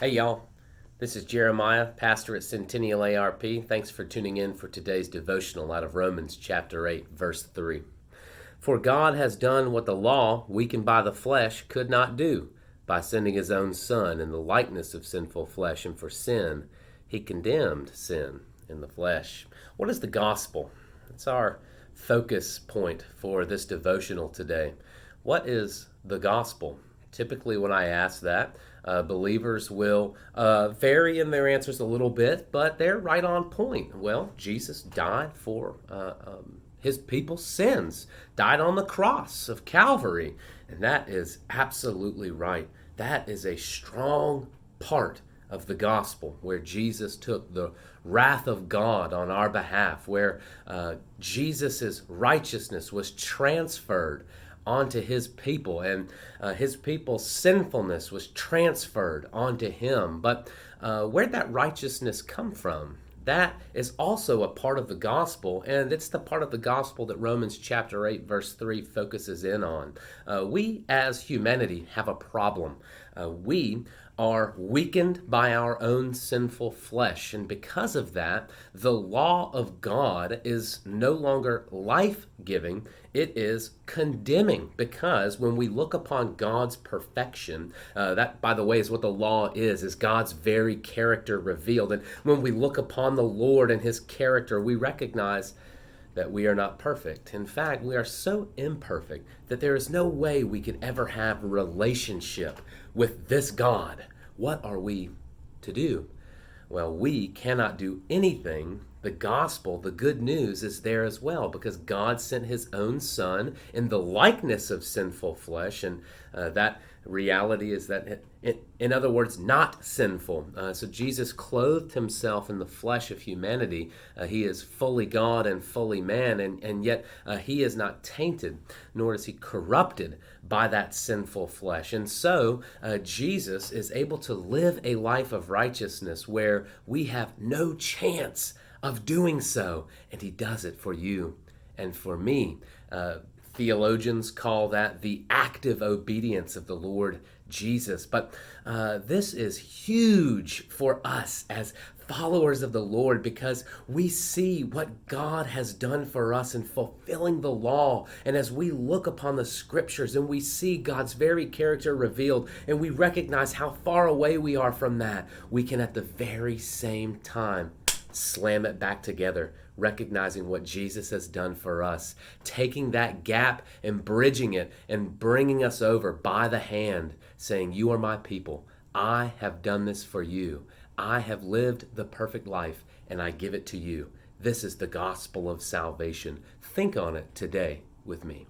Hey y'all, this is Jeremiah, pastor at Centennial ARP. Thanks for tuning in for today's devotional out of Romans chapter 8, verse 3. For God has done what the law, weakened by the flesh, could not do, by sending his own Son in the likeness of sinful flesh, and for sin, he condemned sin in the flesh. What is the gospel? It's our focus point for this devotional today. What is the gospel? Typically, when I ask that, believers will vary in their answers a little bit, but they're right on point. Well, Jesus died for his people's sins, died on the cross of Calvary, and that is absolutely right. That is a strong part of the gospel, where Jesus took the wrath of God on our behalf, where Jesus' righteousness was transferred onto his people, and his people's sinfulness was transferred onto him. But where'd that righteousness come from? That is also a part of the gospel, and it's the part of the gospel that Romans chapter 8, verse 3 focuses in on. We as humanity have a problem. We are weakened by our own sinful flesh, and because of that, the law of God is no longer life-giving, it is condemning, because when we look upon God's perfection, that, by the way, is what the law is God's very character revealed. And when we look upon the Lord and his character, we recognize that we are not perfect. In fact, we are so imperfect that there is no way we could ever have a relationship with this God. What are we to do? Well, we cannot do anything. The gospel, the good news, is there as well, because God sent his own Son in the likeness of sinful flesh, and that reality is that, in other words, not sinful. So Jesus clothed himself in the flesh of humanity. He is fully God and fully man, and yet he is not tainted, nor is he corrupted by that sinful flesh. And so Jesus is able to live a life of righteousness where we have no chance of doing so, and he does it for you and for me. Theologians call that the active obedience of the Lord Jesus. But this is huge for us as followers of the Lord, because we see what God has done for us in fulfilling the law. And as we look upon the scriptures and we see God's very character revealed, and we recognize how far away we are from that, we can at the very same time slam it back together, recognizing what Jesus has done for us, taking that gap and bridging it and bringing us over by the hand, saying, "You are my people. I have done this for you. I have lived the perfect life, and I give it to you." This is the gospel of salvation. Think on it today with me.